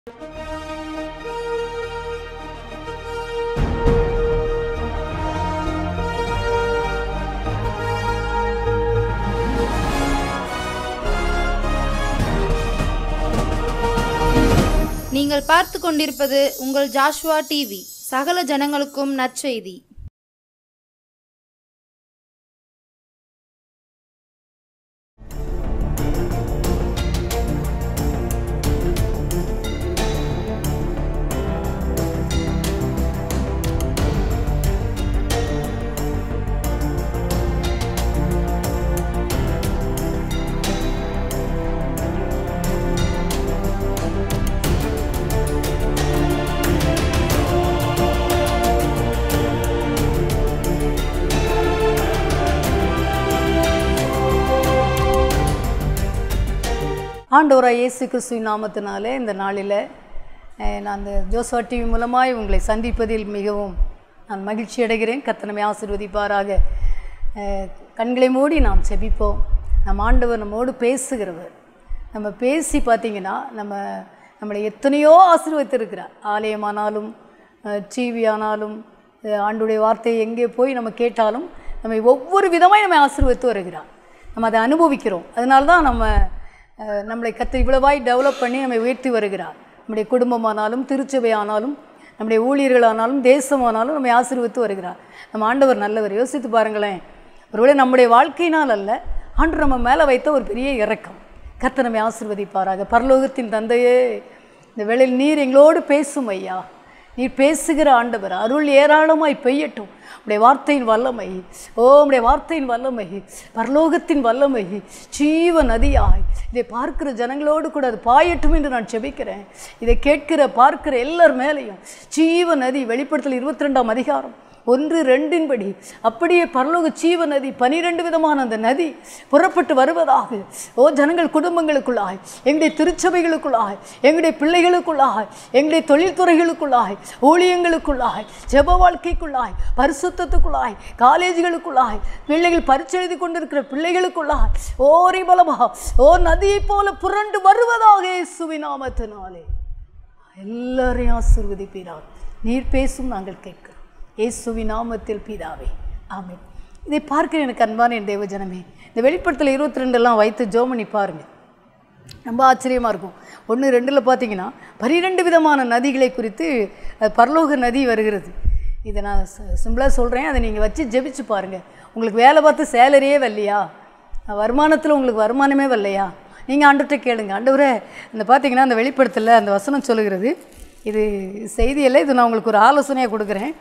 நீங்கள் பார்த்து கொண்டிருப்பது உங்கள் ஜாஷ்வா டிவி. சகல ஜனங்களுக்கும் நற்செய்தி. ஆண்டவராக இயேசு கிறிஸ்துவின் நாமத்தினாலே இந்த நாளில் நான் அந்த ஜோஸ்வா டிவி மூலமாய் உங்களை சந்திப்பதில் மிகவும் நான் மகிழ்ச்சி அடைகிறேன். கர்த்தர் நம்மை ஆசீர்வதிப்பாராக. கண்களை மூடி நாம் செபிப்போம். நம் ஆண்டவர் நம்மோடு பேசுகிறவர். நம்ம பேசி பார்த்திங்கன்னா நம்மளை எத்தனையோ ஆசீர்வதித்திருக்கிறார். ஆலயமானாலும் டிவி ஆனாலும் ஆண்டுடைய வார்த்தையை எங்கே போய் நம்ம கேட்டாலும் நம்மை ஒவ்வொரு விதமாக நம்மை ஆசீர்வதித்து வருகிறார். நம்ம அதை அனுபவிக்கிறோம். அதனால்தான் நம்மளை கர்த்தர் இவ்வளவாய் டெவலப் பண்ணி நம்மை உயர்த்தி வருகிறார். நம்முடைய குடும்பமானாலும் திருச்சபை ஆனாலும் நம்முடைய ஊழியர்களானாலும் தேசமானாலும் நம்மை ஆசீர்வதித்து வருகிறார். நம்ம ஆண்டவர் நல்லவர். யோசித்து பாருங்களேன். ஒருவேளை நம்முடைய வாழ்க்கையினால் அல்ல, ஆண்டவர் நம்ம மேலே வைத்த ஒரு பெரிய இரக்கம். கர்த்தர் நம்மை ஆசீர்வதிப்பாராக. பரலோகத்தின் தந்தையே, இந்த வேளையில் நீர் எங்களோடு பேசும் ஐயா. நீர் பேசுகிற ஆண்டவர். அருள் ஏராளமாய் பெய்யட்டும். உடைய வார்த்தையின் வல்லமை, உடைய வார்த்தையின் வல்லமை, பரலோகத்தின் வல்லமை ஜீவ நதியாய் இதை பார்க்கிற ஜனங்களோடு கூட அது பாயட்டும் என்று நான் செபிக்கிறேன். இதை கேட்கிற பார்க்கிற எல்லார் மேலேயும் ஜீவ நதி, வெளிப்படுத்தல் 22ஆம் அதிகாரம் 1-2 அப்படியே பரலோக ஜீவ நதி 12 விதமான அந்த நதி புறப்பட்டு வருவதாக ஜனங்கள் குடும்பங்களுக்குள்ளாய், எங்களுடைய திருச்சபைகளுக்குள்ளாய், எங்களுடைய பிள்ளைகளுக்குள்ளாய், எங்களுடைய தொழில்துறைகளுக்குள்ளாய், ஊழியங்களுக்குள்ளாய், ஜெப வாழ்க்கைக்குள்ளாய், பரிசுத்தத்துக்குள்ளாய், காலேஜுகளுக்குள்ளாய், பிள்ளைகள் பரீட்சை எழுதி கொண்டிருக்கிற பிள்ளைகளுக்குள்ளாய் ஓரி பலமா நதியை போல புரண்டு வருவதாக இயேசுவின் நாமத்தினாலே எல்லாரையும் ஆசீர்வதிப்பீராக. நீர் பேசும் நாங்கள் கேட்கிறோம். இயேசுவின் நாமத்தில் பிதாவே, ஆமென். இதை பார்க்க எனக்கு அன்பான என் தேவ ஜனமே, இந்த வெளிப்படுத்தல் 22 வைத்து ஜெபம் பண்ணி பாருங்கள். ரொம்ப ஆச்சரியமாக இருக்கும். 1-2 பார்த்தீங்கன்னா 12 விதமான நதிகளை குறித்து பரலோக நதி வருகிறது. இதை நான் சிம்பிளாக சொல்கிறேன். அதை நீங்கள் வச்சு ஜெபிச்சு பாருங்கள். உங்களுக்கு வேலை பார்த்து சேலரியே வரலையா, வருமானத்தில் உங்களுக்கு வருமானமே வரலையா, நீங்கள் ஆண்டவர்கிட்ட கேளுங்க. ஆண்டவரே, இந்த பார்த்தீங்கன்னா அந்த வெளிப்படுத்தல அந்த வசனம் சொல்லுகிறது. இது செய்தியில் இது நான் உங்களுக்கு ஒரு ஆலோசனையாக கொடுக்குறேன்.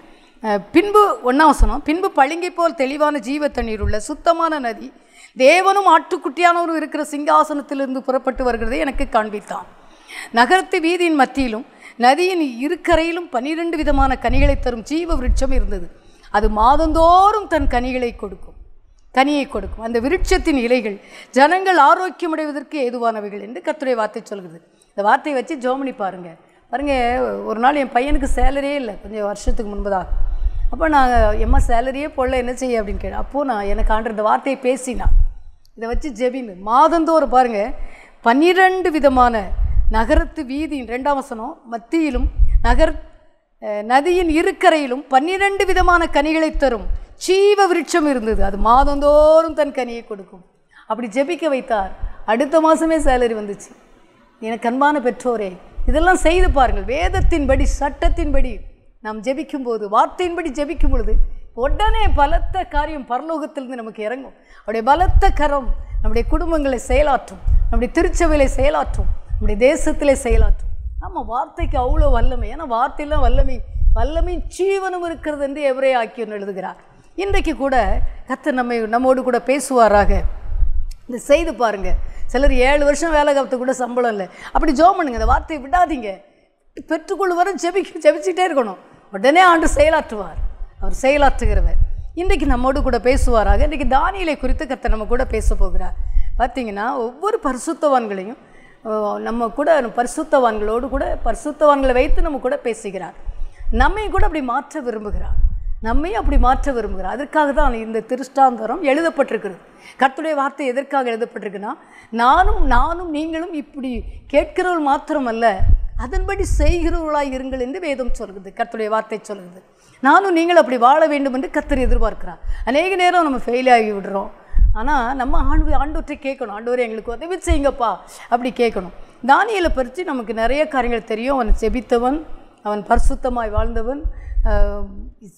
பின்பு 1ஆம் வசனம், பின்பு பளிங்கை போல் தெளிவான ஜீவ தண்ணீர் உள்ள சுத்தமான நதி தேவனும் ஆட்டுக்குட்டியானவரும் இருக்கிற சிங்காசனத்திலிருந்து புறப்பட்டு வருகிறதை எனக்கு காண்பித்தான். நகரத்து வீதியின் மத்தியிலும் நதியின் இருக்கரையிலும் 12 விதமான கனிகளை தரும் ஜீவ விருட்சம் இருந்தது. அது மாதந்தோறும் தன் கனியை கொடுக்கும். அந்த விருட்சத்தின் இலைகள் ஜனங்கள் ஆரோக்கியமடைவதற்கு ஏதுவானவைகள் என்று கர்த்தருடைய வார்த்தை சொல்கிறது. இந்த வார்த்தையை வச்சு ஜெபம் பண்ணி பாருங்கள். ஒரு நாள் என் பையனுக்கு சேலரியே இல்லை, கொஞ்சம் வருஷத்துக்கு முன்பதாக. அப்போ நான் எம்மா சேலரியே போடல, என்ன செய்ய அப்படின்னு கேட்டேன். அப்போது எனக்கு ஆண்டவர் இந்த வார்த்தையை பேசினான். இதை வச்சு ஜெபிங்க. மாதந்தோறும் பாருங்கள், 12 விதமான நகரத்து வீதியின் 2ஆம் வசனம் மத்தியிலும் நதியின் இருக்கரையிலும் 12 விதமான கனிகளை தரும் ஜீவ விருட்சம் இருந்தது. அது மாதந்தோறும் தன் கனியை கொடுக்கும். அப்படி ஜெபிக்க வைத்தார். அடுத்த மாதமே சேலரி வந்துச்சு. எனக்கு அன்பான பெற்றோரே, இதெல்லாம் செய்து பாருங்கள். வேதத்தின்படி, சட்டத்தின்படி நாம் ஜெபிக்கும்போது, வார்த்தையின்படி ஜெபிக்கும் பொழுது உடனே பலத்த காரியம் பரலோகத்திலிருந்து நமக்கு இறங்கும். அவருடைய பலத்த கரம் நம்முடைய குடும்பங்களை செயலாற்றும், நம்முடைய திருச்சபையிலே செயலாற்றும், நம்முடைய தேசத்திலே செயலாற்றும். நம்ம வார்த்தைக்கு அவ்வளோ வல்லமை. ஏன்னா வார்த்தையெல்லாம் வல்லமை ஜீவனும் இருக்கிறது என்று எவரே ஆக்கியோன்னு எழுதுகிறார். இன்றைக்கு கூட கர்த்தர் நம்மோடு கூட பேசுவாராக. இந்த செய்து பாருங்கள். சிலர் 7 வருஷம் வேலை காலத்து கூட சம்பளம் இல்லை. அப்படி ஜெபம் பண்ணுங்க. இந்த வார்த்தையை விடாதீங்க. பெற்றுக்கொள்வரும் ஜெபிச்சுட்டே இருக்கணும். உடனே ஆண்டவர் செயலாற்றுவார். அவர் செயலாற்றுகிறவர். இன்றைக்கு நம்மோடு கூட பேசுவாராக. இன்றைக்கி தானியேலை குறித்து கர்த்தர் நம்ம கூட பேச போகிறார். பார்த்தீங்கன்னா ஒவ்வொரு பரிசுத்தவான்களையும் நம்ம கூட பரிசுத்தவான்களோடு கூட பரிசுத்தவான்களை வைத்து நம்ம கூட பேசுகிறார். நம்மையும் கூட அப்படி மாற்ற விரும்புகிறார். அதற்காக தான் இந்த திருஷ்டாந்தரம் எழுதப்பட்டிருக்கிறது. கர்த்தருடைய வார்த்தை எதற்காக எழுதப்பட்டிருக்குன்னா, நானும் நீங்களும் இப்படி கேட்கிறவர்கள் மாத்திரமல்ல, அதன்படி செய்கிறவர்களாய் இருங்கள் என்று வேதம் சொல்கிறது, கர்த்தருடைய வார்த்தை சொல்கிறது. நானும் நீங்கள் அப்படி வாழ வேண்டும் என்று கர்த்தர் எதிர்பார்க்கிறார். அநேக நேரம் நம்ம ஃபெயில் ஆகி விடுறோம். ஆனால் நம்ம ஆண்டவற்றை கேட்கணும், ஆண்டவரே எங்களுக்கு உதவி செய்யுங்கப்பா அப்படி கேட்கணும். தானியேலை பற்றி நமக்கு நிறைய காரியங்கள் தெரியும். அவன் செபித்தவன், அவன் பரிசுத்தமாய் வாழ்ந்தவன்.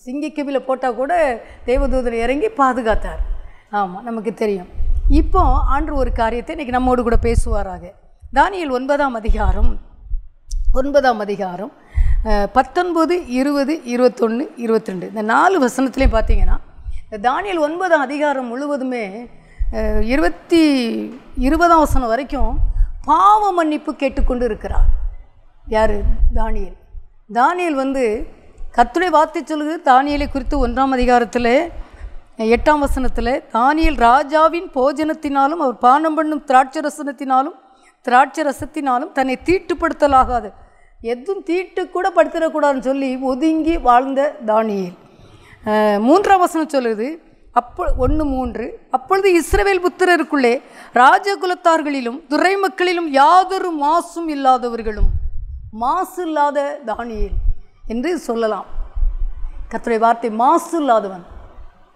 சிங்கக்கவியில் போட்டால் கூட தேவதூதன் இறங்கி பாதுகாத்தார். ஆமாம், நமக்கு தெரியும். இப்போ ஆண்டு ஒரு காரியத்தை இன்றைக்கி நம்மோடு கூட பேசுவாராக. தானியேல் 9ஆம் அதிகாரம் 19, 20, 21, 22 இந்த 4 வசனத்துலேயும் பார்த்தீங்கன்னா, இந்த தானியேல் 9ஆம் அதிகாரம் முழுவதுமே 20ஆம் வசனம் வரைக்கும் பாவ மன்னிப்பு கேட்டுக்கொண்டு இருக்கிறார். யார்? தானியேல். தானியேல் கர்த்தருடைய வார்த்தை சொல்லுது. தானியேலை குறித்து 1ஆம் அதிகாரத்தில் 8ஆம் வசனத்தில், தானியேல் ராஜாவின் போஜனத்தினாலும் அவர் பானம் பண்ணும் திராட்சை ரசத்தினாலும் தன்னை தீட்டுப்படுத்தலாகாது, எதுவும் தீட்டு கூட படுத்திடக்கூடாதுன்னு சொல்லி ஒதுங்கி வாழ்ந்த தானியேல். 3ஆம் வசனம் சொல்லுது, 1:3, அப்பொழுது இஸ்ரவேல் புத்திரருக்குள்ளே ராஜகுலத்தார்களிலும் துரை மக்களிலும் யாதொரு மாசும் இல்லாதவர்களும், மாசு இல்லாத தானியேல் என்று சொல்லலாம். கர்த்தருடைய வார்த்தை மாசு இல்லாதவன்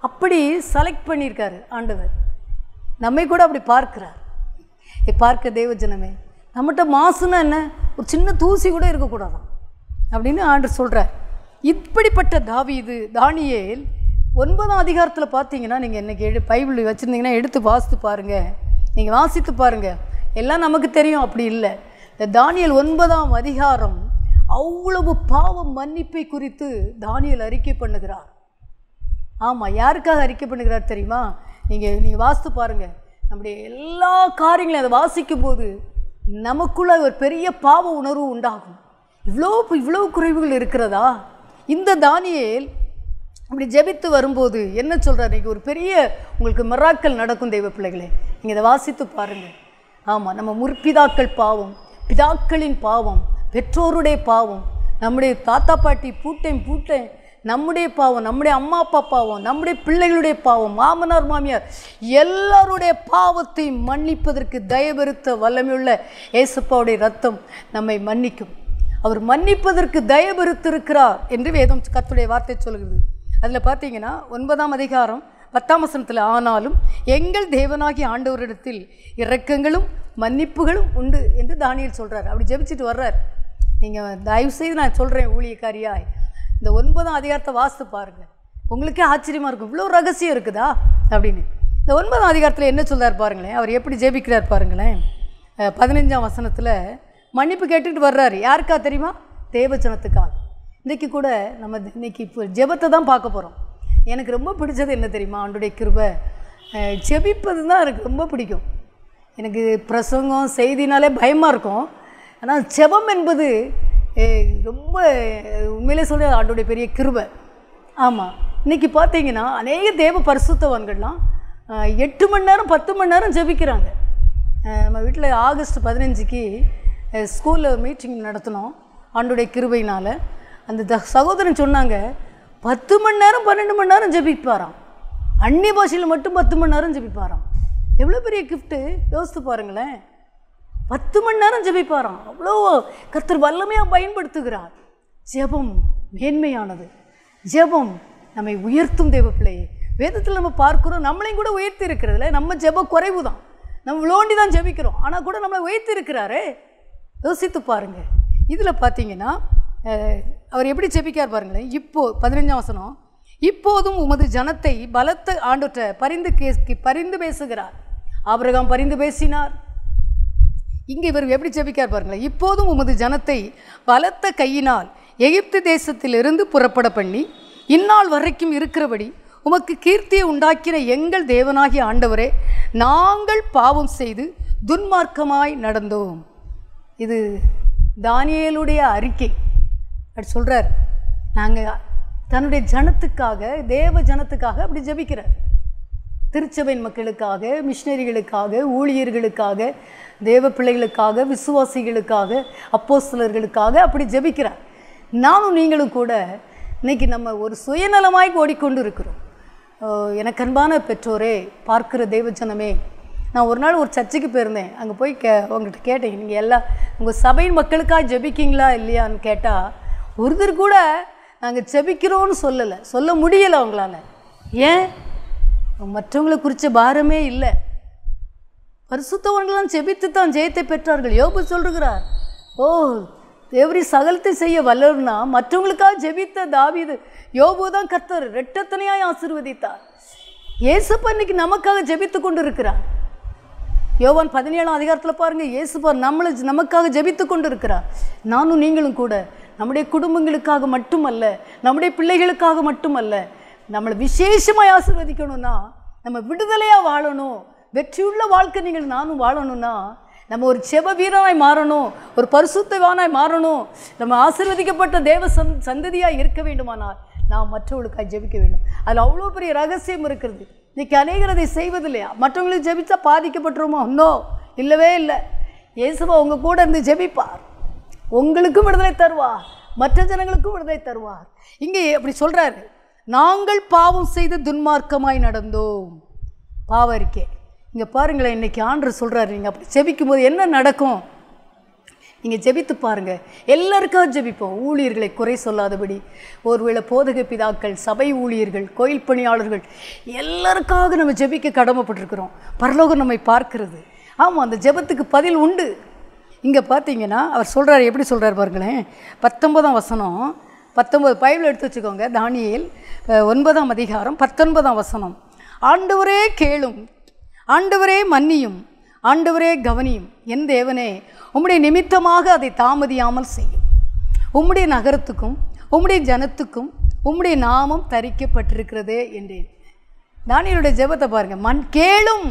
அப்படி செலக்ட் பண்ணியிருக்காரு ஆண்டவர். நம்மை கூட அப்படி பார்க்கிறார். பார்க்க தேவ ஜனமே, நம்மகிட்ட மாசுன்னா என்ன? ஒரு சின்ன தூசி கூட இருக்கக்கூடாதான் அப்படின்னு ஆண்டவர் சொல்கிறார். இப்படிப்பட்ட தானியேல் 9ஆம் அதிகாரத்தில் பார்த்தீங்கன்னா, நீங்கள் இன்றைக்கி பைபிள் வச்சுருந்தீங்கன்னா எடுத்து வாசித்து பாருங்கள், நீங்கள் வாசித்து பாருங்கள், எல்லாம் நமக்கு தெரியும். அப்படி இல்லை. இந்த தானியேல் 9ஆம் அதிகாரம் அவ்வளவு பாவ மன்னிப்பை குறித்து தானியேல் அறிக்கை பண்ணுகிறார். ஆமாம், யாருக்காக அறிக்கை பண்ணுகிறார் தெரியுமா? நீங்கள் வாசித்து பாருங்கள். நம்முடைய எல்லா காரியங்களையும் அதை வாசிக்கும் போது நமக்குள்ள ஒரு பெரிய பாவ உணர்வு உண்டாகும். இவ்வளோ குறைவுகள் இருக்கிறதா? இந்த தானியேல் அப்படி ஜெபித்து வரும்போது என்ன சொல்கிறார்? இன்றைக்கி ஒரு பெரிய உங்களுக்கு மிராக்கல் நடக்கும் தெய்வ பிள்ளைகளே, நீங்கள் இதை வாசித்து பாருங்கள். ஆமாம், நம்ம முற்பிதாக்கள் பாவம், பிதாக்களின் பாவம், பெற்றோருடைய பாவம், நம்முடைய தாத்தா பாட்டி பூட்டை நம்முடைய பாவம், நம்முடைய அம்மா அப்பா பாவம், நம்முடைய பிள்ளைகளுடைய பாவம், மாமனார் மாமியார் எல்லாருடைய பாவத்தை மன்னிப்பதற்கு தயபெருத்த வல்லமையுள்ள ஏசப்பாவுடைய ரத்தம் நம்மை மன்னிக்கும். அவர் மன்னிப்பதற்கு தயபெருத்திருக்கிறார் என்று வேதம் கர்த்தருடைய வார்த்தை சொல்கிறது. அதில் பார்த்தீங்கன்னா 9ஆம் அதிகாரம் 10ஆம் வசனத்தில், ஆனாலும் எங்கள் தேவனாகிய ஆண்டவரிடத்தில் இரக்கங்களும் மன்னிப்புகளும் உண்டு என்று தானியேல் சொல்கிறார். அப்படி ஜெபிச்சுட்டு வர்றார். நீங்கள் தயவுசெய்து நான் சொல்கிறேன் ஊழியக்காரியாய், இந்த 9ஆம் அதிகாரத்தை வாசித்து பாருங்கள், உங்களுக்கே ஆச்சரியமாக இருக்கும், இவ்வளோ ரகசியம் இருக்குதா அப்படின்னு. இந்த 9ஆம் அதிகாரத்தில் என்ன சொல்கிறார் பாருங்களேன், அவர் எப்படி ஜெபிக்கிறார் பாருங்களேன். 15ஆம் வசனத்தில் மன்னிப்பு கேட்டுக்கிட்டு வர்றாரு. யாருக்கா தெரியுமா? தேவஜனத்துக்காக. இன்றைக்கி கூட நம்ம இன்றைக்கி இப்போ ஜெபத்தை தான் பார்க்க போகிறோம். எனக்கு ரொம்ப பிடிச்சது என்ன தெரியுமா? ஆண்டவருடைய கிருபை, ஜெபிப்பது தான் எனக்கு ரொம்ப பிடிக்கும். எனக்கு பிரசங்கம் செய்தினாலே பயமாக இருக்கும். ஆனால் ஜெபம் என்பது ரொம்ப உண்மையிலே சொல்ல ஆண்டவருடைய பெரிய கிருபை. ஆமாம், இன்றைக்கி பார்த்தீங்கன்னா அநேக தேவ பரிசுத்தவான்கள்லாம் 8 மணி நேரம் 10 மணி நேரம் ஜெபிக்கிறாங்க. நம்ம வீட்டில் ஆகஸ்ட் 15க்கு ஸ்கூலில் மீட்டிங் நடத்தினோம். ஆண்டவருடைய கிருபையினால் அந்த சகோதரன் சொன்னாங்க, 10 மணி நேரம் 12 மணி நேரம் ஜெபிப்பாராம். அந்நிய பாஷையில் மட்டும் 10 மணி நேரம் ஜெபிப்பாராம். எவ்வளோ பெரிய கிஃப்ட்டு யோசித்து பாருங்களேன். 10 மணி நேரம் ஜெபிப்பாராம். அவ்வளோ கர்த்தர் வல்லமையாக பயன்படுத்துகிறார். ஜெபம் மேன்மையானது. ஜெபம் நம்மை உயர்த்தும் தேவ பிள்ளையே. வேதத்தில் நம்ம பார்க்குறோம், நம்மளையும் கூட உயர்த்தி இருக்கிறதுல. நம்ம ஜெப குறைவு தான், நம்ம விளோண்டி தான் ஜெபிக்கிறோம். ஆனால் கூட நம்மளை உயர்த்தி இருக்கிறாரே. யோசித்து பாருங்கள். இதில் பார்த்தீங்கன்னா அவர் எப்படி ஜெபிக்கார் பாருங்களேன். இப்போ 15ஆம் வசனம், இப்போதும் உமது ஜனத்தை பலத்த ஆண்டவற்றை பரிந்து பேசுகிறார். ஆபிரகாம் பரிந்து பேசினார். இங்கே இவர் எப்படி ஜெபிக்கார் பாருங்களேன். இப்போதும் உமது ஜனத்தை பலத்த கையினால் எகிப்து தேசத்திலிருந்து புறப்பட பண்ணி இந்நாள் வரைக்கும் இருக்கிறபடி உமக்கு கீர்த்தியை உண்டாக்கின எங்கள் தேவனாகிய ஆண்டவரே, நாங்கள் பாவம் செய்து துன்மார்க்கமாய் நடந்தோம். இது தானியேலுடைய அறிக்கை. அப்படி சொல்கிறார். நாங்கள் தன்னுடைய ஜனத்துக்காக, தேவ ஜனத்துக்காக அப்படி ஜெபிக்கிறார். திருச்சபையின் மக்களுக்காக, மிஷினரிகளுக்காக, ஊழியர்களுக்காக, தேவ பிள்ளைகளுக்காக, விசுவாசிகளுக்காக, அப்போஸ்தலர்களுக்காக அப்படி ஜெபிக்கிறார். நானும் நீங்களும் கூட இன்றைக்கி நம்ம ஒரு சுயநலமாய் ஓடிக்கொண்டு இருக்கிறோம். எனக்கு அன்பான பெற்றோரே, பார்க்கிற தேவஜனமே, நான் ஒரு நாள் ஒரு சர்ச்சுக்கு போயிருந்தேன். அங்கே போய் உங்கள்கிட்ட கேட்டேன், நீங்கள் எல்லாம் உங்கள் சபையின் மக்களுக்காக ஜெபிக்கிங்களா இல்லையான்னு கேட்டால் ஒருத்தர் கூட நாங்கள் ஜெபிக்கிறோன்னு சொல்லலை, சொல்ல முடியலை அவங்களால. ஏன்? மற்றவங்களை குறித்த பாரமே இல்லை. பரிசுத்தவர்களெல்லாம் ஜெபித்து தான் ஜெயத்தை பெற்றார்கள். யோபு சொல்லுகிறார், ஓ தேவரி சகலத்தை செய்ய வல்லவர்னா மற்றவங்களுக்காக ஜெபித்த தாவீது யோபு தான் கர்த்தர் இரட்டத்தனையாய் ஆசீர்வதித்தார். இயேசுப்பா இன்னைக்கு நமக்காக ஜெபித்து கொண்டு இருக்கிறார். யோவான் 17ஆம் அதிகாரத்தில் பாருங்கள், இயேசுப்பா நமக்காக ஜெபித்து கொண்டு இருக்கிறார். நானும் நீங்களும் கூட நம்முடைய குடும்பங்களுக்காக மட்டுமல்ல, நம்முடைய பிள்ளைகளுக்காக மட்டுமல்ல, நம்மளை விசேஷமாக ஆசீர்வதிக்கணும்னா, நம்ம விடுதலையாக வாழணும், வெற்றியுள்ள வாழ்க்கை நீங்கள் நானும் வாழணும்னா, நம்ம ஒரு செப வீரனாய் மாறணும், ஒரு பரிசுத்தவானாய் மாறணும், நம்ம ஆசீர்வதிக்கப்பட்ட தேவ சந்ததியாக இருக்க வேண்டுமானால் நாம் மற்றவர்களுக்காக ஜெபிக்க வேண்டும். அதில் அவ்வளோ பெரிய ரகசியம் இருக்கிறது. இன்றைக்கி அநேகர் அதை செய்வதில்லையா? மற்றவங்களுக்கு ஜெபித்தா பாதிக்கப்பட்டுருமோ? இன்னும் இல்லவே இல்லை. இயேசுவா உங்கள் கூட இருந்து ஜெபிப்பார், உங்களுக்கும் விடுதலை தருவார், மற்ற ஜனங்களுக்கும் விடுதலை தருவார். இங்கே அப்படி சொல்கிறாரு, நாங்கள் பாவம் செய்து துன்மார்க்கமாய் நடந்தோம். பாவ அறிக்கை. இங்கே பாருங்களேன், இன்றைக்கி ஆண்டவர் சொல்கிறாரு, நீங்கள் அப்படி ஜெபிக்கும் போது என்ன நடக்கும்? நீங்கள் ஜெபித்து பாருங்கள். எல்லாருக்காக ஜெபிப்போம். ஊழியர்களை குறை சொல்லாதபடி, ஒருவேளை போதக பிதாக்கள், சபை ஊழியர்கள், கோயில் பணியாளர்கள், எல்லாருக்காக நம்ம ஜெபிக்க கடமைப்பட்டிருக்கிறோம். பரலோகம் நம்மை பார்க்கிறது. ஆமாம், அந்த ஜெபத்துக்கு பதில் உண்டு. இங்கே பார்த்தீங்கன்னா அவர் சொல்கிறார், எப்படி சொல்கிறார் பாருங்களேன். 19ஆம் வசனம், 19 பைபிள் எடுத்து வச்சுக்கோங்க. தானியேல் 9ஆம் அதிகாரம் 19ஆம் வசனம். ஆண்டவரே கேளும், ஆண்டவரே மன்னியும், ஆண்டவரே கவனியும், என் தேவனே உம்முடைய நிமித்தமாக அதை தாமதியாமல் செய்யும். உம்முடைய நகரத்துக்கும் உம்முடைய ஜனத்துக்கும் உம்முடைய நாமம் தரிக்கப்பட்டிருக்கிறதே என்றேன். தானியேலுடைய ஜெபத்தை பாருங்கள். கேளும்,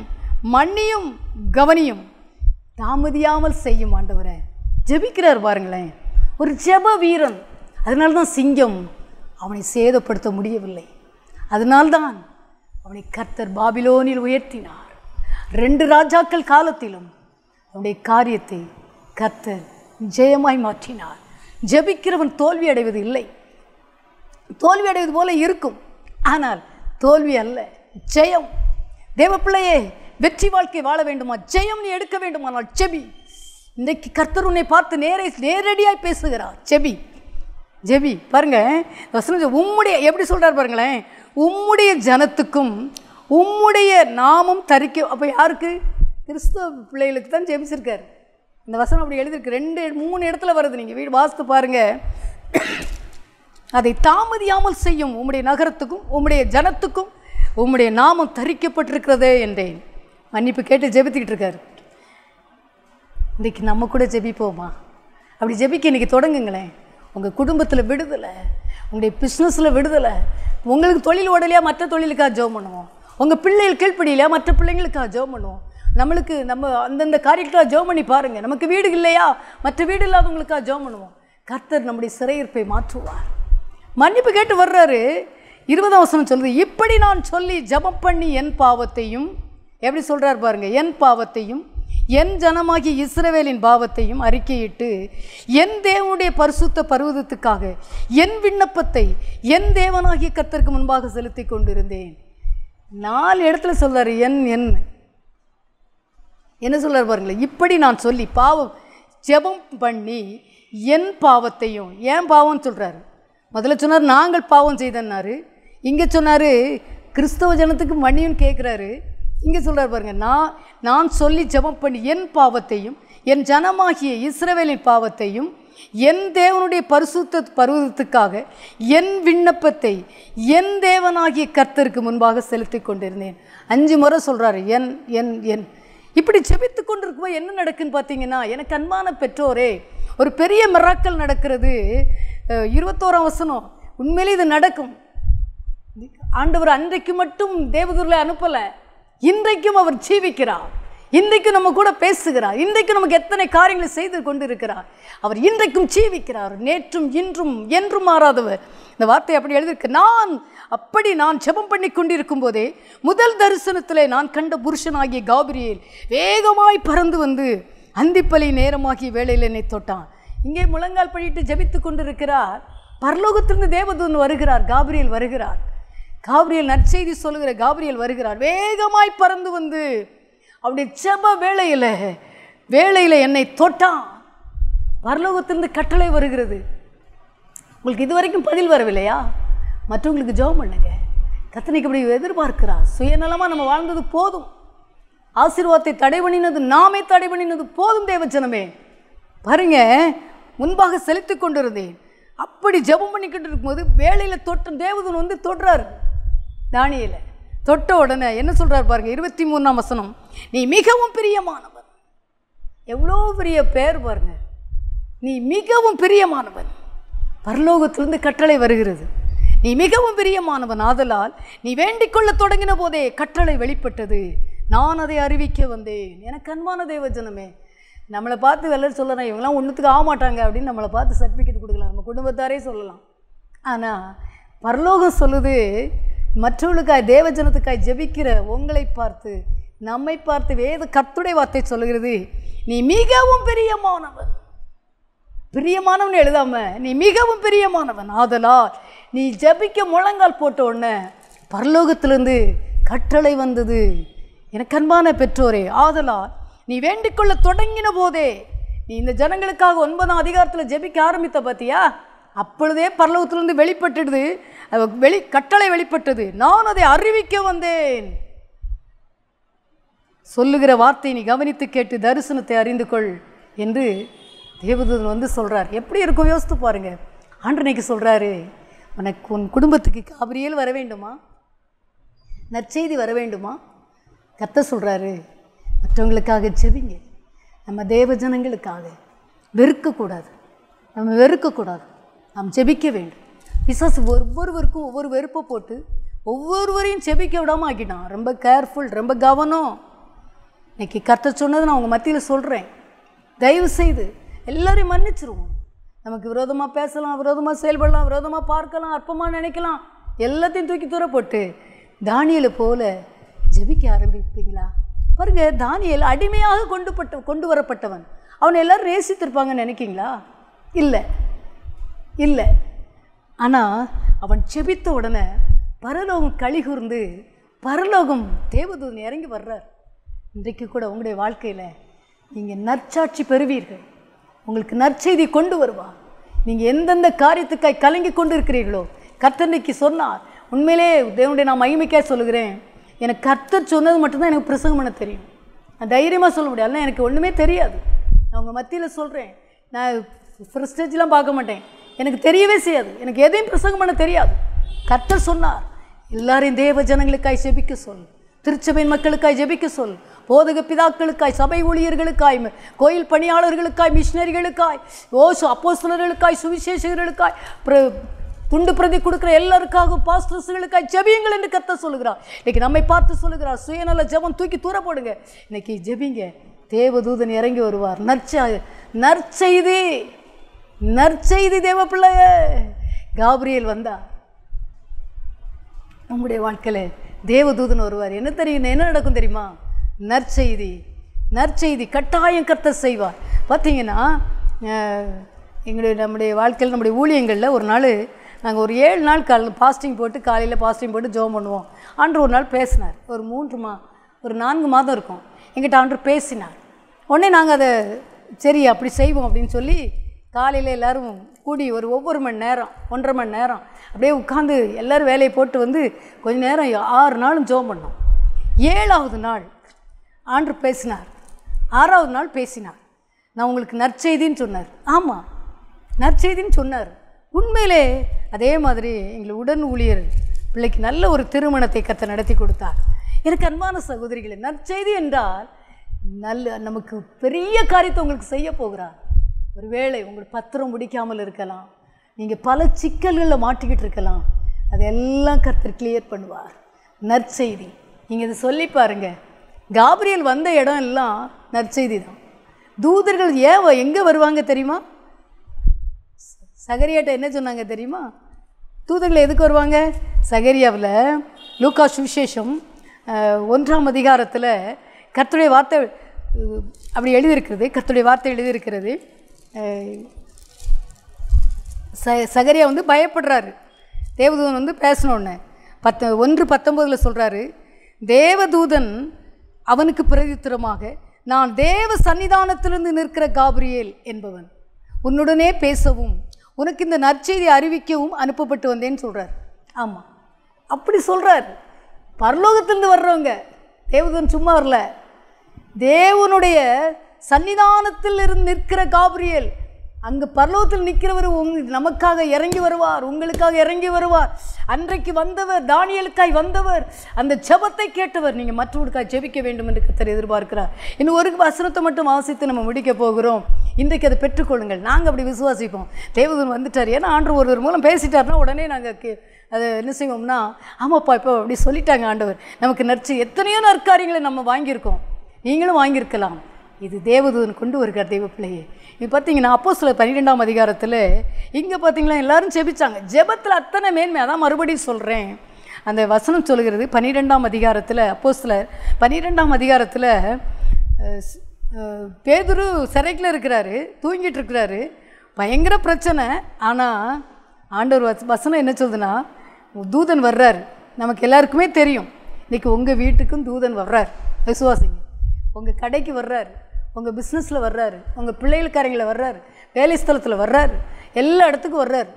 மன்னியும், கவனியும், தாமதியாமல் செய்யும். ஆண்டவரே ஜெபிக்கிறார் பாருங்களேன். ஒரு ஜெப வீரன். அதனால்தான் சிங்கம் அவனை சேதப்படுத்த முடியவில்லை. அதனால்தான் அவனை கர்த்தர் பாபிலோனில் உயர்த்தினார். 2 ராஜாக்கள் காலத்திலும் அவனுடைய காரியத்தை கர்த்தர் ஜெயமாய் மாற்றினார். ஜெபிக்கிறவன் தோல்வி அடைவது இல்லை. தோல்வி அடைவது போல இருக்கும், ஆனால் தோல்வி அல்ல, ஜெயம். தேவப்பிள்ளையே, வெற்றி வாழ்க்கை வாழ வேண்டுமா, ஜெயம் நீ எடுக்க வேண்டுமானால் ஜெபி. இன்றைக்கு கர்த்தர் உன்னை பார்த்து நேரடியாய் பேசுகிறார். ஜெபி, ஜெபி. பாருங்க வசனம் உம்முடைய எப்படி சொல்கிறார் பாருங்களேன். உம்முடைய ஜனத்துக்கும் உம்முடைய நாமம் தரிக்க. அப்போ யாருக்கு? கிறிஸ்தவ பிள்ளைகளுக்கு தான் ஜெபிச்சிருக்கார். இந்த வசனம் அப்படி எழுதியிருக்கு. 2-3 இடத்துல வருது. நீங்கள் வீடு வாசித்து பாருங்கள். அதை தாமதியாமல் செய்யும் உம்முடைய நகரத்துக்கும் உம்முடைய ஜனத்துக்கும் உம்முடைய நாமம் தரிக்கப்பட்டிருக்கிறதே என்றேன். மன்னிப்பு கேட்டு ஜெபித்துக்கிட்டு இருக்காரு. இன்றைக்கி நம்ம கூட ஜெபிப்போமா? அப்படி ஜெபிக்க இன்றைக்கி தொடங்குங்களேன். உங்கள் குடும்பத்தில் விடுதலை, உங்களுடைய பிஸ்னஸில் விடுதலை, உங்களுக்கு தொழில் ஓடலையா மற்ற தொழிலுக்காக ஜெபம் பண்ணுவோம். உங்கள் பிள்ளைகள் கீழ்ப்படியிலையா மற்ற பிள்ளைங்களுக்காக ஜெபம் பண்ணுவோம். நம்மளுக்கு நம்ம அந்தந்த காரியத்துக்காக ஜெபம் பண்ணி பாருங்கள். நமக்கு வீடு இல்லையா மற்ற வீடு இல்லாதவங்களுக்காக ஜெபம் பண்ணுவோம். கர்த்தர் நம்முடைய சிறையிருப்பை மாற்றுவார். மன்னிப்பு கேட்டு வர்றாரு. 20ஆம் வசனம் சொல்லுது, இப்படி நான் சொல்லி ஜெபம் பண்ணி என் பாவத்தையும், எப்படி சொல்கிறார் பாருங்கள், என் பாவத்தையும் என் ஜனமாகிய இஸ்ரவேலின் பாவத்தையும் அறிக்கையிட்டு என் தேவனுடைய பரிசுத்த பர்வதத்துக்காக என் விண்ணப்பத்தை என் தேவனாகிய கர்த்தருக்கு முன்பாக செலுத்தி கொண்டிருந்தேன். 4 இடத்துல சொல்றாரு என்ன சொல்றாரு பாருங்களேன். இப்படி நான் சொல்லி பாவம் ஜெபம் பண்ணி என் பாவத்தையும், ஏன் பாவம் சொல்கிறாரு. முதல்ல சொன்னார் நாங்கள் பாவம் செய்தன்னாரு. இங்கே சொன்னார் கிறிஸ்தவ ஜனத்துக்கு மன்னியும் கேட்குறாரு. இங்கே சொல்கிறார் பாருங்கள், நான் சொல்லி ஜெபம் பண்ணி என் பாவத்தையும் என் ஜனமாகிய இஸ்ரவேலின் பாவத்தையும் என் தேவனுடைய பரிசுத்த பர்வதத்துக்காக என் விண்ணப்பத்தை என் தேவனாகிய கர்த்தருக்கு முன்பாக செலுத்தி கொண்டிருந்தேன். 5 முறை சொல்கிறாரு என் என் என். இப்படி ஜெபித்து கொண்டிருக்கும்போது என்ன நடக்குன்னு பார்த்தீங்கன்னா, எனக்கு அன்பான பெற்றோரே, ஒரு பெரிய மிராக்கல் நடக்கிறது. 21ஆம் வசனம். உண்மையிலே இது நடக்கும். ஆண்டவர் அன்றைக்கு மட்டும் தேவதூரில் அனுப்பலை, இன்றைக்கும் அவர் ஜீவிக்கிறார். இன்றைக்கும் நம்ம கூட பேசுகிறார். இன்றைக்கும் நமக்கு எத்தனை காரியங்களை செய்து கொண்டிருக்கிறார். அவர் இன்றைக்கும் ஜீவிக்கிறார். நேற்றும் இன்றும் என்றும் மாறாதவர். இந்த வார்த்தை அப்படி எழுதியிருக்கு. நான் ஜெபம் பண்ணி கொண்டிருக்கும் போதே முதல் தரிசனத்திலே நான் கண்ட புருஷனாகிய காபிரியேல் வேகமாய் பறந்து வந்து அந்திப்பலி நேரமாகிய வேளையில் என்னை தொட்டான். இங்கே முழங்கால் படிட்டு ஜெபித்து கொண்டிருக்கிறார். பரலோகத்திலிருந்து தேவதூதன் வருகிறார். காபிரியேல் வருகிறார். காபிரியேல் நற்செய்தி சொல்லுகிற காபிரியேல் வருகிறார். வேகமாய் பறந்து வந்து அவருடைய ஜெப வேளையில் என்னை தொட்டான். பரலோகத்திலிருந்து கட்டளை வருகிறது. உங்களுக்கு இதுவரைக்கும் பதில் வரவில்லையா? மற்றவங்களுக்கு ஜெபம் பண்ணுங்க. கர்த்தருக்கு இப்படி எதிர்பார்க்கிறார். சுயநலமாக நம்ம வாழ்ந்தது போதும். ஆசீர்வாதத்தை தடை பண்ணினது நாமே தடை பண்ணினது போதும். தேவஜனமே பாருங்க, முன்பாக செலுத்தி கொண்டிருந்தேன். அப்படி ஜெபம் பண்ணிக்கிட்டு இருக்கும்போது வேளையில் தேவதூதன் வந்து தொடுறாரு. தானியேலை தொட்ட உடனே என்ன சொல்கிறார் பாருங்க, 23ஆம் வசனம். நீ மிகவும் பிரியமானவன். எவ்வளோ பெரிய பேர் பாருங்க. நீ மிகவும் பிரியமானவன். பரலோகத்திலிருந்து கட்டளை வருகிறது. நீ மிகவும் பிரியமானவன், ஆதலால் நீ வேண்டிக்கொள்ள தொடங்கின போதே கட்டளை வெளிப்பட்டது, நான் அதை அறிவிக்க வந்தேன். எனக்கு அன்பான தேவஜனமே, நம்மளை பார்த்து வெள்ளர் சொல்லலாம், இவங்களாம் ஒன்றுத்துக்கு ஆக மாட்டாங்க அப்படின்னு நம்மளை பார்த்து சர்டிஃபிகேட் கொடுக்கலாம், நம்ம குடும்பத்தாரே சொல்லலாம். ஆனால் பரலோகம் சொல்லுது, மற்றவர்களுக்காய் தேவஜனத்துக்காய் ஜெபிக்கிற உங்களை பார்த்து, நம்மை பார்த்து கர்த்தருடைய வார்த்தை சொல்லுகிறது, நீ மிகவும் பிரியமானவன். பிரியமானவன் எழுதாம நீ மிகவும் பிரியமானவன், ஆதலால் நீ ஜெபிக்க முழங்கால் போட்ட உடனே பரலோகத்திலிருந்து கட்டளை வந்தது. எனக்கு அன்பான பெற்றோரே, ஆதலால் நீ வேண்டிக்கொள்ள தொடங்கின போதே, நீ இந்த ஜனங்களுக்காக 9ஆம் அதிகாரத்தில் ஜெபிக்க ஆரம்பித்த பார்த்தியா, அப்பொழுதே பரலோகத்திலிருந்து வெளிப்பட்டுடுது. கட்டளை வெளிப்பட்டது, நான் அதை அறிவிக்க வந்தேன். சொல்லுகிற வார்த்தை நீ கவனித்து கேட்டு தரிசனத்தை அறிந்து கொள் என்று தேவதூதன் வந்து சொல்கிறார். எப்படி இருக்கும் யோசித்து பாருங்க. ஆண்டனைக்கு சொல்கிறாரு, உனக்கு உன் குடும்பத்துக்கு காபிரியேல் வர வேண்டுமா, நற்செய்தி வர வேண்டுமா? கர்த்தர் சொல்கிறாரு, மற்றவங்களுக்காக ஜெபிங்க. நம்ம தேவஜனங்களுக்காக வெறுக்கக்கூடாது, நாம் ஜெபிக்க வேண்டும். பிசாசு ஒவ்வொருவருக்கும் ஒவ்வொரு வெறுப்பை போட்டு ஒவ்வொருவரையும் ஜெபிக்க விடாமல் ஆக்கிட்டான். ரொம்ப கேர்ஃபுல், ரொம்ப கவனம். இன்னைக்கு கர்த்தர் சொன்னது நான் உங்கள் மத்தியில் சொல்கிறேன். தயவு செய்து எல்லாரையும் மன்னிச்சிருவோம். நமக்கு விரோதமாக பேசலாம், விரோதமாக செயல்படலாம், விரோதமாக பார்க்கலாம், அற்பமாக நினைக்கலாம், எல்லாத்தையும் தூக்கி தூர போட்டு தானியேலை போல ஜெபிக்க ஆரம்பிப்பீங்களா? பாருங்க, தானியேல் அடிமையாக கொண்டு வரப்பட்டவன். அவனை எல்லாரும் நேசித்திருப்பாங்கன்னு நினைக்கிங்களா? இல்லை. ஆனால் அவன் ஜெபித்த உடனே பரலோகம் களிகூர்ந்து பரலோகம் தேவதூதன் இறங்கி வர்றார். இன்றைக்கு கூட உங்களுடைய வாழ்க்கையில் நீங்கள் நற்சாட்சி பெறுவீர்கள். உங்களுக்கு நற்செய்தி கொண்டு வருவார். நீங்கள் எந்தெந்த காரியத்துக்காய் கலங்கி கொண்டு இருக்கிறீர்களோ கர்த்தர் சொன்னார். உண்மையிலே தேவனுடைய நான் மகிமைக்காக சொல்லுகிறேன், எனக்கு கர்த்தர் சொன்னது மட்டும்தான் எனக்கு பிரசங்கம் பண்ண தெரியும். நான் தைரியமாக சொல்ல முடியாது, எனக்கு ஒன்றுமே தெரியாது. நான் உங்கள் மத்தியில் சொல்கிறேன், நான் ஃப்ரெஸ்டேஜ்லாம் பார்க்க மாட்டேன், எனக்கு தெரியவே செய்யாது, எனக்கு எதையும் பிரசங்கம் பண்ண தெரியாது. கர்த்தர் சொன்னார், எல்லாரையும் தேவ ஜனங்களுக்காய் ஜெபிக்க சொல், திருச்சபையின் மக்களுக்காய் ஜெபிக்க சொல், போதக பிதாக்களுக்காய், சபை ஊழியர்களுக்காய், கோயில் பணியாளர்களுக்காய், மிஷினரிகளுக்காய், அப்போஸ்தலர்களுக்காய், சுவிசேஷகர்களுக்காய், துண்டு பிரதி கொடுக்குற எல்லாருக்காகவும் பாஸ்டர்ஸ்களுக்காய் ஜெபியுங்கள் என்று கர்த்தர் சொல்லுகிறார். இன்னைக்கு நம்மை பார்த்து சொல்லுகிறார், சுயநல ஜெபம் தூக்கி தூர போடுங்க, இன்னைக்கு ஜெபிங்க, தேவதூதன் இறங்கி வருவார். நற்செய்தி தேவ பிள்ளையே, காபிரியேல் வந்தா உங்களுடைய வாழ்க்கையில் தேவதூதன் வருவார். என்ன தெரியும், என்ன நடக்கும் தெரியுமா? நற்செய்தி கட்டாயம் கர்த்தர் செய்வார். பார்த்தீங்கன்னா நம்முடைய வாழ்க்கையில், நம்முடைய ஊழியங்களில் ஒரு நாள் நாங்கள் ஒரு 7 நாள் பாஸ்டிங் போட்டு, காலையில் பாஸ்டிங் போட்டு ஜெபம் பண்ணுவோம். ஆண்டவர் ஒரு நாள் பேசினார். ஒரு 4 மாதம் இருக்கும். எங்கிட்ட ஆண்டவர் பேசினார். உடனே நாங்கள் அதை சரி அப்படி செய்வோம் அப்படின்னு சொல்லி காலையில் எல்லோரும் கூடி ஒவ்வொரு மணி நேரம், 1.5 மணி நேரம் அப்படியே உட்காந்து எல்லோரும் வேலையை போட்டு வந்து கொஞ்ச நேரம் 6 நாளும் ஜெபம் பண்ணோம். 7ஆவது நாள் ஆண்டவர் பேசினார். 6ஆவது நாள் பேசினார். நான் உங்களுக்கு நற்செய்தின்னு சொன்னார். ஆமாம், நற்செய்தின்னு சொன்னார். உண்மையிலே அதே மாதிரி எங்கள் உடன் ஊழியர் பிள்ளைக்கு நல்ல ஒரு திருமணத்தை கர்த்தர் நடத்தி கொடுத்தார். எனக்கு அன்பான சகோதரிகளே, நற்செய்தி என்றால் நமக்கு பெரிய காரியத்தை உங்களுக்கு செய்ய போகிறார். ஒருவேளை உங்கள் பத்திரம் முடிக்காமல் இருக்கலாம், நீங்கள் பல சிக்கல்களில் மாட்டிக்கிட்டு இருக்கலாம், அதெல்லாம் கர்த்தர் கிளியர் பண்ணுவார். நற்செய்தி நீங்கள் இதை சொல்லி பாருங்கள். காபிரியேல் வந்த இடம் எல்லாம் நற்செய்தி தான். தூதர்கள் எங்கே வருவாங்க தெரியுமா? சகரியாட்ட என்ன சொன்னாங்க தெரியுமா? தூதர்கள் எதுக்கு வருவாங்க? சகரியாவில் லூக்கா சுவிசேஷம் 1ஆம் அதிகாரத்தில் கர்த்தருடைய வார்த்தை அப்படி எழுதியிருக்கிறது. கர்த்தருடைய வார்த்தை எழுதியிருக்கிறது. சகரியா வந்து பயப்படுறாரு. தேவதூதன் வந்து பேசினோடனே 1:19 சொல்கிறாரு, தேவதூதன் அவனுக்கு பிரதித்திரமாக, நான் தேவ சன்னிதானத்திலிருந்து நிற்கிற காபிரியேல் என்பவன், உன்னுடனே பேசவும் உனக்கு இந்த நற்செய்தி அறிவிக்கவும் அனுப்பப்பட்டு வந்தேன்னு சொல்கிறார். ஆமாம், அப்படி சொல்கிறார். பரலோகத்திலிருந்து வர்றவங்க, தேவதூதன் சும்மா வரல, தேவனுடைய சன்னிதானத்தில் இருந்து நிற்கிற காபிரியேல், அங்கே பரலோகத்தில் நிற்கிறவர் நமக்காக இறங்கி வருவார், உங்களுக்காக இறங்கி வருவார். அன்றைக்கு வந்தவர், தானியேலுக்காய் வந்தவர், அந்த ஜெபத்தை கேட்டவர். நீங்கள் மற்றவர்களுக்காக ஜெபிக்க வேண்டும் என்று கர்த்தர் எதிர்பார்க்கிறார். இன்னும் ஒரு வசனத்தை மட்டும் வாசித்து நம்ம முடிக்க போகிறோம். இன்றைக்கு அதை பெற்றுக்கொள்ளுங்கள். நாங்கள் அப்படி விசுவாசிப்போம். தேவதூதன் வந்துட்டார், ஏன்னா ஆண்டவர் ஒருவர் மூலம் பேசிட்டார்னா உடனே நாங்கள் அதை என்ன செய்வோம்னா, ஆமாப்பா இப்போ அப்படி சொல்லிட்டாங்க ஆண்டவர், நமக்கு எத்தனையோ நற்காரியங்களை நம்ம வாங்கியிருக்கோம், நீங்களும் வாங்கியிருக்கலாம். இது தேவதூதன் கொண்டு வருகிறார் தெய்வ பிள்ளையே. இப்போ பார்த்தீங்கன்னா அப்போஸ்தலர் 12ஆம் அதிகாரத்தில் இங்கே பார்த்தீங்களா எல்லாரும் ஜெபிச்சாங்க. ஜெபத்தில் அத்தனை மேன்மை. அதான் மறுபடியும் சொல்கிறேன், அந்த வசனம் சொல்கிறது 12ஆம் அதிகாரத்தில், அப்போஸ்தலர் 12ஆம் அதிகாரத்தில் பேதுரு சிறைக்குள்ள இருக்கிறாரு, தூங்கிட்டு இருக்கிறாரு, பயங்கர பிரச்சனை. ஆனால் ஆண்டவர் வசனம் என்ன சொல்லுதுன்னா, தூதன் வர்றார். நமக்கு எல்லாருக்குமே தெரியும், இன்றைக்கி உங்கள் வீட்டுக்கும் தூதன் வர்றார், விசுவாசிங்க. உங்கள் கடைக்கு வர்றாரு, உங்கள் பிஸ்னஸில் வர்றாரு, உங்கள் பிள்ளைகளுக்காரங்களை வர்றாரு, வேலை ஸ்தலத்தில் வர்றாரு, எல்லா இடத்துக்கும் வர்றாரு.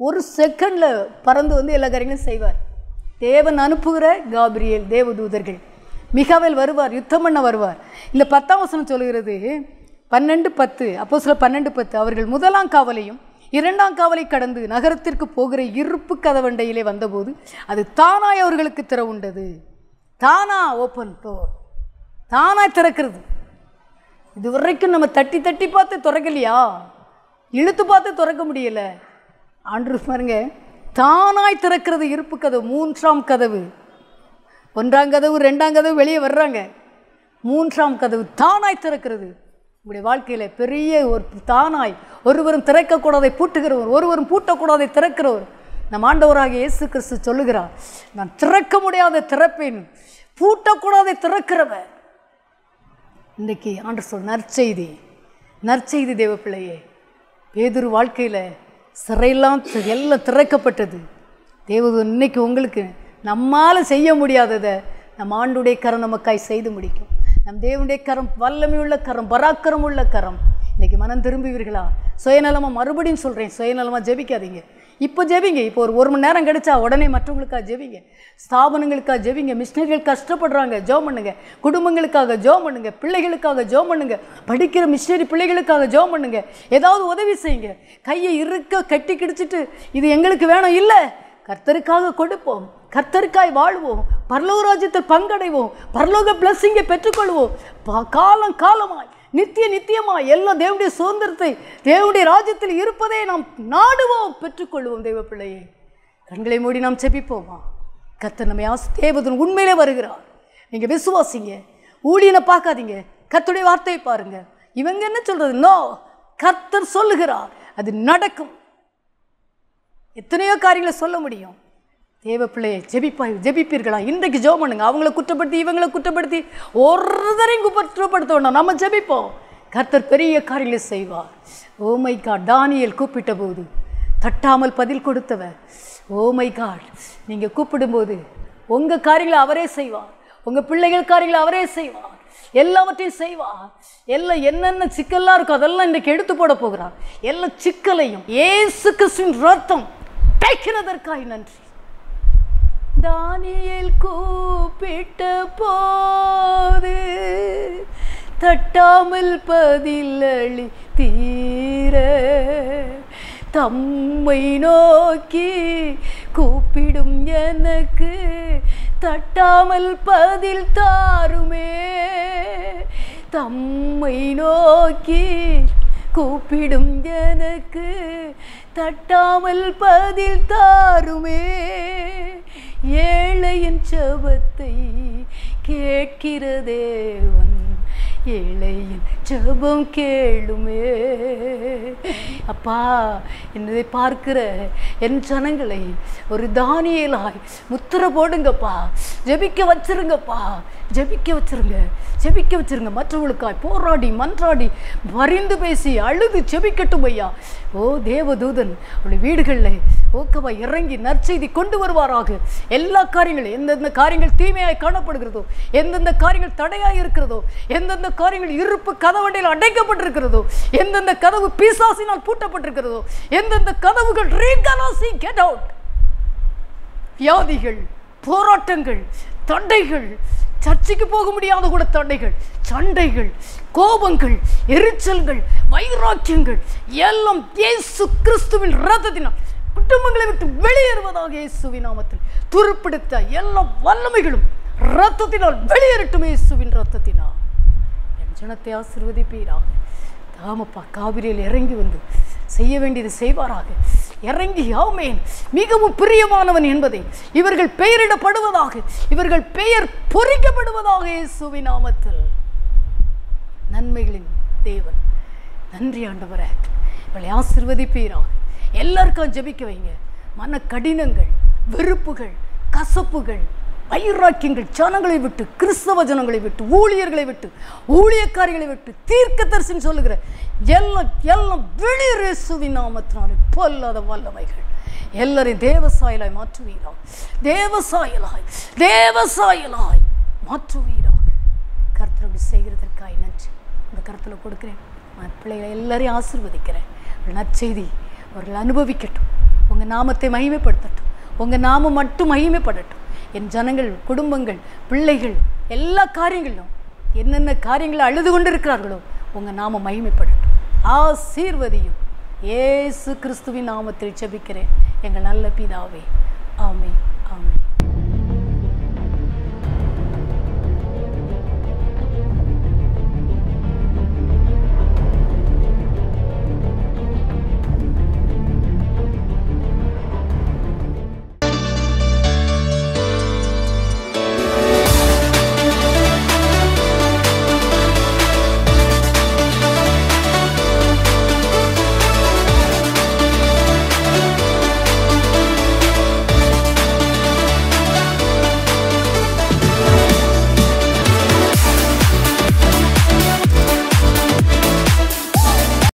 ஒரு செகண்டில் பறந்து வந்து எல்லா காரியங்களும் செய்வார். தேவன் அனுப்புகிற காபிரியேல் தேவதூதர்கள். மிகாவேல் வருவார், யுத்தம் பண்ண வருவார். இல்லை 10ஆம் வசனம் சொல்கிறது 12:10, அப்போஸ்தலர் 12:10, அவர்கள் 1ஆம் காவலையும் 2ஆம் காவலை கடந்து நகரத்திற்கு போகிற இருப்பு கதவண்டையிலே வந்தபோது அது தானாய் அவர்களுக்கு திறவுண்டது. தானா ஓப்பன் டோர், தானாய் திறக்கிறது. இது வரைக்கும் நம்ம தட்டி தட்டி பார்த்து திறக்கலையா, இழுத்து பார்த்து திறக்க முடியலை. ஆண்டவர் பாருங்க, தானாய் திறக்கிறது இருப்பு கதவு. 3ஆம் கதவு, 1ஆம் கதவு 2ஆம் கதவு வெளியே வர்றாங்க, 3ஆம் கதவு தானாய் திறக்கிறது. உங்களுடைய வாழ்க்கையில் பெரிய ஒரு தானாய், ஒருவரும் திறக்கக்கூடாதை பூட்டுகிறவர், ஒருவரும் பூட்டக்கூடாதை திறக்கிறவர் நம் ஆண்டவராக இயேசு கிறிஸ்து சொல்லுகிறார். நான் திறக்க முடியாத திறப்பேன், பூட்டக்கூடாதை திறக்கிறவர். இன்றைக்கி ஆண்டவர் சொல் நற்செய்தி, நற்செய்தி தேவ பிள்ளையே. பேதுரு வாழ்க்கையில் சிறையெல்லாம் எல்லாம் திறக்கப்பட்டது. தேவதூதன் இன்னைக்கு உங்களுக்கு நம்மால் செய்ய முடியாததை நம் ஆண்டுடைய கரம் நமக்காய் செய்து முடிக்கும். நம் தேவனுடைய கரம் வல்லமையுள்ள கரம், பராக்கிரம் உள்ள கரம். இன்றைக்கி மனம் திரும்புவீர்களா? சுயநலமாக, மறுபடியும் சொல்கிறேன், சுயநலமாக ஜெபிக்காதீங்க. இப்போ ஜெபிங்க. இப்போ ஒரு மணி நேரம் கிடைச்சா உடனே மற்றவங்களுக்காக ஜெபிங்க, ஸ்தாபனங்களுக்காக ஜெபிங்க. மிஷினரிகள் கஷ்டப்படுறாங்க, ஜெபம் பண்ணுங்க. குடும்பங்களுக்காக ஜெபம் பண்ணுங்க, பிள்ளைகளுக்காக ஜெபம் பண்ணுங்க, படிக்கிற மிஷினரி பிள்ளைகளுக்காக ஜெபம் பண்ணுங்க. ஏதாவது உதவி செய்யுங்க. கையை இருக்க கட்டி கிடிச்சிட்டு இது எங்களுக்கு வேணும் இல்லை, கர்த்தருக்காக கொடுப்போம், கர்த்தருக்காய் வாழ்வோம், பரலோக ராஜ்யத்தில் பங்கடைவோம், பரலோக பிளஸிங்கை பெற்றுக்கொள்வோம். காலம் காலமாய், நித்திய நித்தியமாய் எல்லா தேவனுடைய சுதந்திரத்தை, தேவனுடைய ராஜ்யத்தில் இருப்பதை நாம் நாடுவோம், பெற்றுக்கொள்வோம். தெய்வ பிள்ளையே, கண்களை மூடி நாம் செபிப்போமா? கர்த்தர் நம்மை தேவதூதன் உண்மையிலே வருகிறார். நீங்கள் விசுவாசிங்க, ஊழியனை பார்க்காதீங்க, கர்த்தருடைய வார்த்தையை பாருங்க. இவங்க என்ன சொல்றது? நோ, கர்த்தர் சொல்லுகிறார், அது நடக்கும். எத்தனையோ காரியங்களை சொல்ல முடியும். தேவ பிள்ளையை ஜெபிப்பீர்களா? இன்றைக்கு ஜெபம் பண்ணுங்க. அவங்கள குற்றப்படுத்தி இவங்களை குற்றப்படுத்தி ஒருத்தரையும் குற்றப்படுத்த வேண்டாம். நம்ம ஜெபிப்போம், கர்த்தர் பெரிய காரியங்களை செய்வார். ஓ மை காட், தானியேல் கூப்பிட்ட போது தட்டாமல் பதில் கொடுத்தவர். ஓ மை காட், நீங்கள் கூப்பிடும்போது உங்கள் காரியங்களை அவரே செய்வார், உங்கள் பிள்ளைகள் காரியங்களை அவரே செய்வார், எல்லாவற்றையும் செய்வார். எல்லாம் என்னென்ன சிக்கல்லாம் இருக்கும் அதெல்லாம் இன்றைக்கு எடுத்து போட போகிறார். எல்லா சிக்கலையும் இயேசு கிறிஸ்துவின் ரத்தம் தைக்கிறதற்காய் நன்றி. தானியேல் கூப்பிட்ட போது தட்டாமல் பதிலளி தீர, தம்மை நோக்கி கூப்பிடும் எனக்கு தட்டாமல் பதில் தாருமே. தம்மை நோக்கி கூப்பிடும் எனக்கு தட்டாமல் பதில் தாருமே. ஏழையின் ஜெபத்தை கேட்கிற தேவன், ஏழையின் ஜெபம் கேளுமே. அப்பா, என்னை பார்க்கிற என் ஜனங்களை ஒரு தானியேலாய் முத்திர போடுங்கப்பா, ஜெபிக்க வச்சிருங்கப்பா, ஜெபிக்க வச்சிருங்க. மற்றவர்களுக்காய் போராடி மன்றாடி பரிந்து பேசி அழுது ஜெபிக்கட்டும் ஐயா. ஓ தேவதூதன் அவருடைய வீடுகளில் ஓக்கவா இறங்கி நற்செய்தி கொண்டு வருவாராக. எல்லா காரியங்களும் எந்தெந்த காரியங்கள் தீமையாய் காணப்படுகிறதோ, எந்தெந்த காரியங்கள் தடையாய் இருக்கிறதோ, எந்தெந்த காரியங்கள் இருப்பு கதவண்டையில் அடைக்கப்பட்டிருக்கிறதோ, எந்தெந்த கதவு பிசாசினால் பூட்டப்பட்டிருக்கிறதோ, எந்தெந்த கதவுகள் கெட் அவுட், வியாதிகள், போராட்டங்கள், தண்டைகள், சர்ச்சைக்கு போக முடியாத கூட தண்டைகள், சண்டைகள், கோபங்கள், எரிச்சல்கள், வைராக்கியங்கள் எல்லாம் இயேசு கிறிஸ்துவின் இரத்தத்தினால் குடும்பங்களை விட்டு வெளியேறுவதாக இயேசுவின் நாமத்தில். துருப்பிடித்த எல்லா வல்லமைகளும் இரத்தத்தினால் வெளியேறட்டும் இயேசுவின் இரத்தத்தினால். என் ஜனத்தை ஆசீர்வதிப்பீராக. தாமப்பா காவிரியில் இறங்கி வந்து செய்ய வேண்டியது செய்வாராக. இறங்கி ஆமென். மிகவும் பிரியமானவன் என்பதை இவர்கள் பெயரிடப்படுவதாக, இவர்கள் பெயர் பொறிக்கப்படுவதாக இயேசுவின் நாமத்தில். நன்மைகளின் தேவன், நன்றி ஆண்டவரே. இவளை ஆசீர்வதிப்பீராக. எல்லாருக்கும் ஜெபிக்க வைங்க. மன கடினங்கள், வெறுப்புகள், கசப்புகள், வைராக்கியங்கள் ஜனங்களை விட்டு, கிறிஸ்தவ ஜனங்களை விட்டு, ஊழியர்களை விட்டு, ஊழியக்காரிகளை விட்டு, தீர்க்கதரிசின்னு சொல்லுகிற எல்லாம் வெளியேறு இயேசுவின் நாமத்தினாலே. பொல்லாத வல்லமைகள் எல்லாரையும் தேவசாயலாய் மாற்றுவீராக. தேவசாயலாய் மாற்றுவீராக. கர்த்தர் செய்கிறதற்காக நன்றி. இந்த கருத்தில் கொடுக்குறேன். பிள்ளைகளை எல்லாரையும் ஆசீர்வதிக்கிறேன். நற்செய்தி அவர்கள் அனுபவிக்கட்டும். உங்கள் நாமத்தை மகிமைப்படுத்தட்டும். உங்கள் நாமம் மட்டும் மகிமைப்படட்டும். என் ஜனங்கள், குடும்பங்கள், பிள்ளைகள் எல்லா காரியங்களிலும் என்னென்ன காரியங்களை அழுது கொண்டிருக்கிறார்களோ உங்கள் நாமம் மகிமைப்படட்டும். ஆசீர்வதியும். இயேசு கிறிஸ்துவின் நாமத்தில் ஜெபிக்கிறேன் எங்கள் நல்ல பிதாவே. ஆமென்.